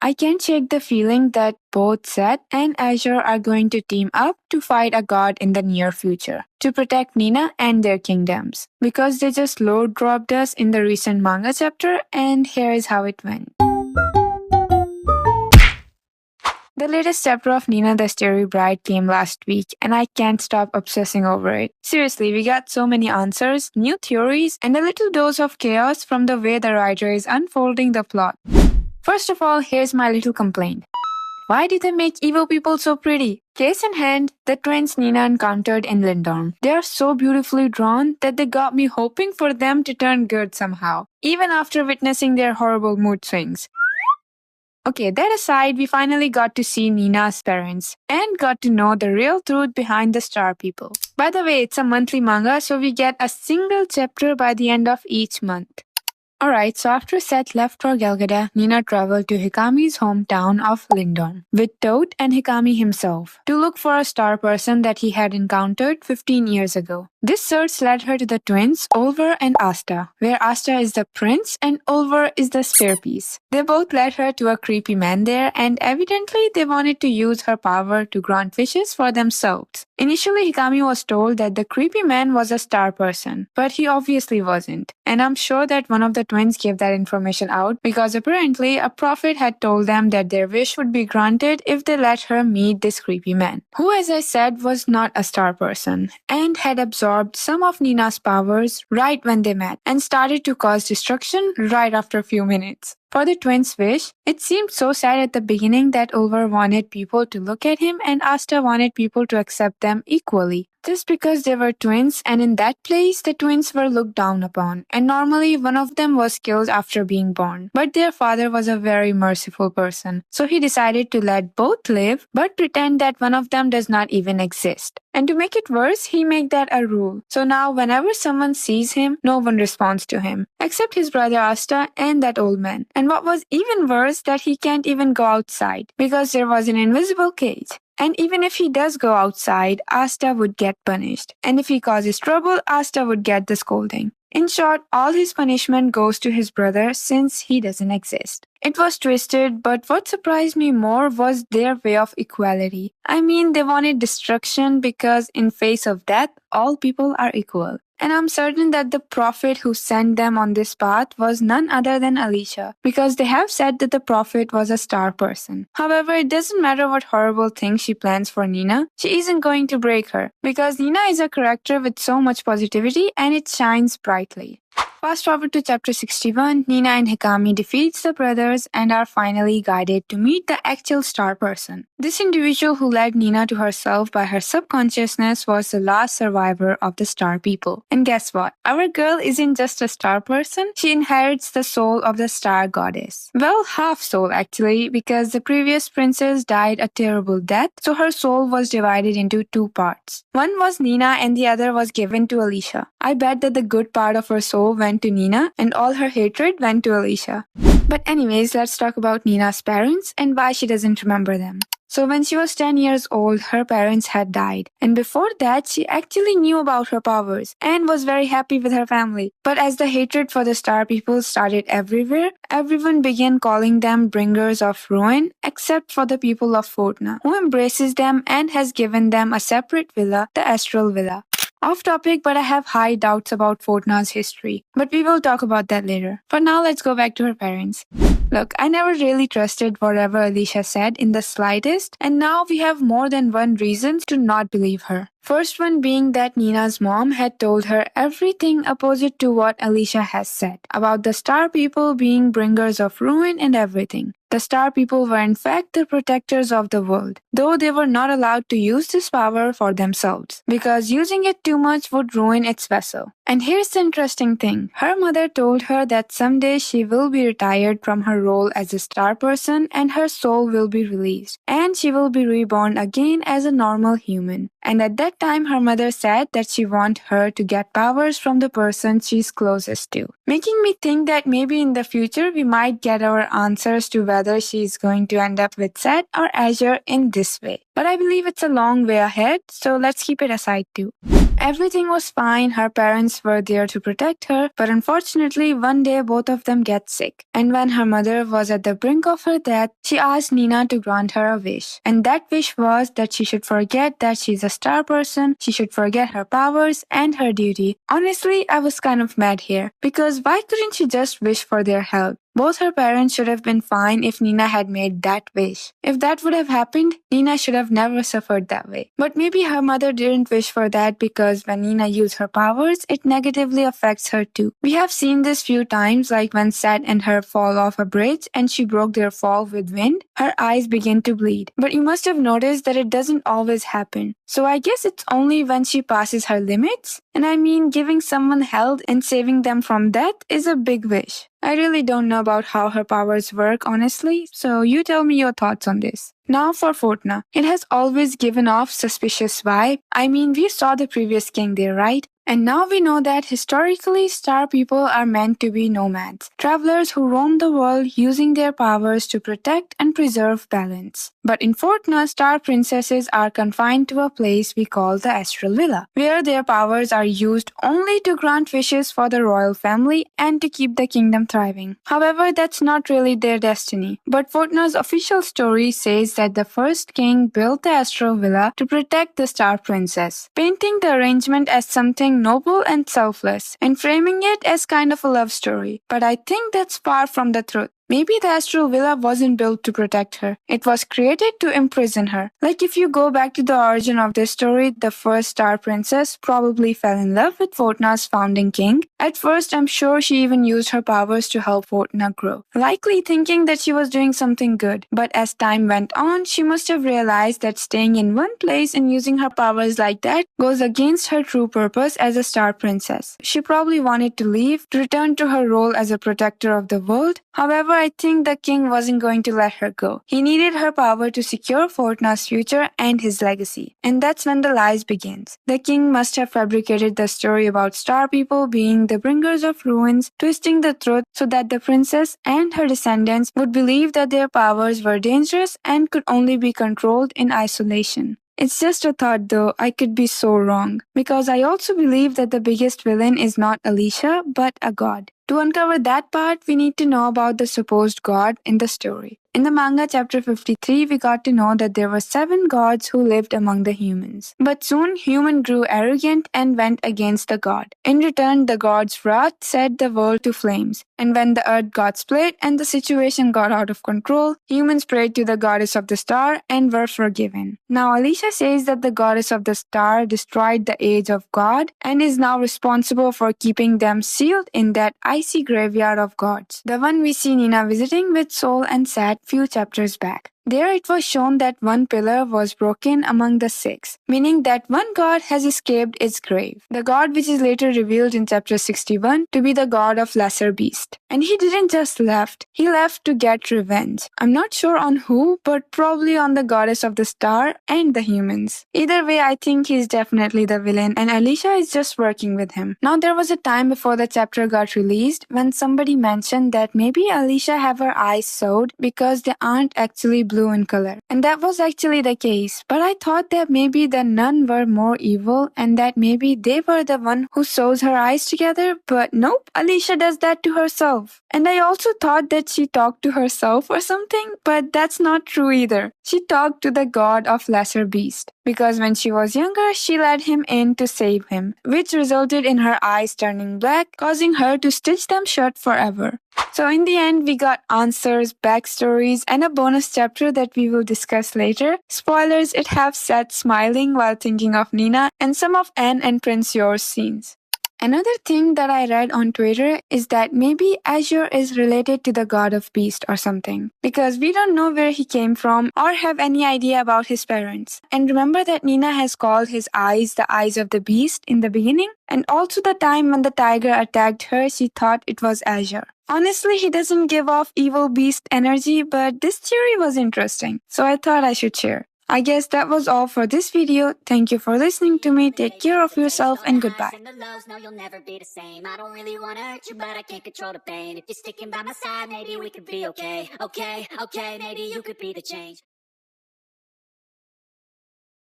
I can't shake the feeling that both Sett and Azure are going to team up to fight a god in the near future to protect Nina and their kingdoms, because they just load dropped us in the recent manga chapter, and here is how it went. The latest chapter of Nina the Starry Bride came last week, and I can't stop obsessing over it. Seriously, we got so many answers, new theories, and a little dose of chaos from the way the writer is unfolding the plot. First of all, here's my little complaint. Why did they make evil people so pretty? Case in hand, the twins Nina encountered in Lindorm. They are so beautifully drawn that they got me hoping for them to turn good somehow, even after witnessing their horrible mood swings. Okay, that aside, we finally got to see Nina's parents and got to know the real truth behind the star people. By the way, it's a monthly manga, so we get a single chapter by the end of each month. Alright, so after Sett left for Galgada, Nina traveled to Hikami's hometown of Lindorm with Toad and Hikami himself to look for a star person that he had encountered 15 years ago. This search led her to the twins, Olver and Asta, where Asta is the prince and Olver is the spear piece. They both led her to a creepy man there, and evidently they wanted to use her power to grant wishes for themselves. Initially, Hikami was told that the creepy man was a star person, but he obviously wasn't. And I'm sure that one of the twins gave that information out because apparently a prophet had told them that their wish would be granted if they let her meet this creepy man, who, as I said, was not a star person and had absorbed some of Nina's powers right when they met and started to cause destruction right after a few minutes. For the twins' wish, it seemed so sad at the beginning that Olver wanted people to look at him and Asta wanted people to accept them equally. Just because they were twins, and in that place, the twins were looked down upon, and normally one of them was killed after being born. But their father was a very merciful person, so he decided to let both live, but pretend that one of them does not even exist. And to make it worse, he made that a rule. So now whenever someone sees him, no one responds to him, except his brother Asta and that old man. And what was even worse, that he can't even go outside, because there was an invisible cage. And even if he does go outside, Asta would get punished. And if he causes trouble, Asta would get the scolding. In short, all his punishment goes to his brother since he doesn't exist. It was twisted, but what surprised me more was their way of equality. I mean, they wanted destruction because in face of death, all people are equal. And I'm certain that the prophet who sent them on this path was none other than Alisha, because they have said that the prophet was a star person. However, it doesn't matter what horrible thing she plans for Nina, she isn't going to break her, because Nina is a character with so much positivity and it shines brightly. Fast forward to chapter 61, Nina and Hikami defeats the brothers and are finally guided to meet the actual star person. This individual who led Nina to herself by her subconsciousness was the last survivor of the star people. And guess what? Our girl isn't just a star person, she inherits the soul of the star goddess. Well, half soul actually, because the previous princess died a terrible death, so her soul was divided into two parts. One was Nina and the other was given to Alisha. I bet that the good part of her soul went to Nina and all her hatred went to Alisha. But anyways, let's talk about Nina's parents and why she doesn't remember them. So when she was 10 years old, her parents had died. And before that, she actually knew about her powers and was very happy with her family. But as the hatred for the star people started everywhere, everyone began calling them bringers of ruin, except for the people of Fortna, who embraces them and has given them a separate villa, the Astral Villa. Off topic, but I have high doubts about Fortna's history. But we will talk about that later. For now, let's go back to her parents. Look, I never really trusted whatever Alisha said in the slightest, and now we have more than one reason to not believe her. First one being that Nina's mom had told her everything opposite to what Alisha has said about the star people being bringers of ruin and everything. The star people were in fact the protectors of the world, though they were not allowed to use this power for themselves, because using it too much would ruin its vessel. And here's the interesting thing. Her mother told her that someday she will be retired from her role as a star person and her soul will be released, and she will be reborn again as a normal human. And at that time, her mother said that she wants her to get powers from the person she's closest to, making me think that maybe in the future we might get our answers to whether she's going to end up with Sett or Azure in this way. But I believe it's a long way ahead, so let's keep it aside too. Everything was fine, her parents were there to protect her, but unfortunately one day both of them get sick. And when her mother was at the brink of her death, she asked Nina to grant her a wish. And that wish was that she should forget that she's a star person, she should forget her powers and her duty. Honestly, I was kind of mad here, because why couldn't she just wish for their health? Both her parents should have been fine if Nina had made that wish. If that would have happened, Nina should have never suffered that way. But maybe her mother didn't wish for that because when Nina used her powers, it negatively affects her too. We have seen this few times, like when Sett and her fall off a bridge and she broke their fall with wind, her eyes begin to bleed. But you must have noticed that it doesn't always happen. So I guess it's only when she passes her limits. And I mean, giving someone health and saving them from death is a big wish. I really don't know about how her powers work, honestly, so you tell me your thoughts on this. Now for Fortna. It has always given off suspicious vibe. I mean, we saw the previous king there, right? And now we know that historically star people are meant to be nomads, travelers who roam the world using their powers to protect and preserve balance. But in Fortuna, star princesses are confined to a place we call the Astral Villa, where their powers are used only to grant wishes for the royal family and to keep the kingdom thriving. However, that's not really their destiny. But Fortuna's official story says that the first king built the Astral Villa to protect the star princess, painting the arrangement as something noble and selfless, and framing it as kind of a love story. But I think that's far from the truth. Maybe the Astral Villa wasn't built to protect her. It was created to imprison her. Like if you go back to the origin of this story, the first star princess probably fell in love with Fortuna's founding king. At first, I'm sure she even used her powers to help Fortuna grow, likely thinking that she was doing something good. But as time went on, she must have realized that staying in one place and using her powers like that goes against her true purpose as a star princess. She probably wanted to leave, to return to her role as a protector of the world. However, I think the king wasn't going to let her go. He needed her power to secure Fortuna's future and his legacy. And that's when the lies begins. The king must have fabricated the story about star people being the bringers of ruins, twisting the truth so that the princess and her descendants would believe that their powers were dangerous and could only be controlled in isolation. It's just a thought though, I could be so wrong. Because I also believe that the biggest villain is not Alisha, but a god. To uncover that part, we need to know about the supposed god in the story. In the manga chapter 53, we got to know that there were 7 gods who lived among the humans. But soon, human grew arrogant and went against the god. In return, the god's wrath set the world to flames. And when the earth got split and the situation got out of control, humans prayed to the goddess of the star and were forgiven. Now, Alisha says that the goddess of the star destroyed the age of God and is now responsible for keeping them sealed in that icy graveyard of gods. The one we see Nina visiting with Soul and Sett few chapters back. There it was shown that one pillar was broken among the 6, meaning that one god has escaped its grave. The god which is later revealed in chapter 61 to be the god of lesser beast. And he didn't just left, he left to get revenge. I'm not sure on who, but probably on the goddess of the star and the humans. Either way, I think he's definitely the villain and Alisha is just working with him. Now there was a time before the chapter got released when somebody mentioned that maybe Alisha have her eyes sewed because they aren't actually blue in color. And that was actually the case. But I thought that maybe the nun were more evil and that maybe they were the one who sews her eyes together. But nope, Alisha does that to herself. And I also thought that she talked to herself or something, but that's not true either. She talked to the god of lesser beast. Because when she was younger, she let him in to save him, which resulted in her eyes turning black, causing her to stitch them shut forever. So in the end, we got answers, backstories, and a bonus chapter that we will discuss later. Spoilers, it have Sett smiling while thinking of Nina, and some of Anne and Prince Yor's scenes. Another thing that I read on Twitter is that maybe Azure is related to the god of beast or something, because we don't know where he came from or have any idea about his parents. And remember that Nina has called his eyes the eyes of the beast in the beginning? And also the time when the tiger attacked her, she thought it was Azure. Honestly, he doesn't give off evil beast energy, but this theory was interesting, so I thought I should share. I guess that was all for this video. Thank you for listening to me. Take care of yourself and goodbye. No, you'll never be the same. I don't really wanna hurt you, but I can't control the pain. If you're sticking by my side, maybe we could be okay. Okay, maybe you could be the change.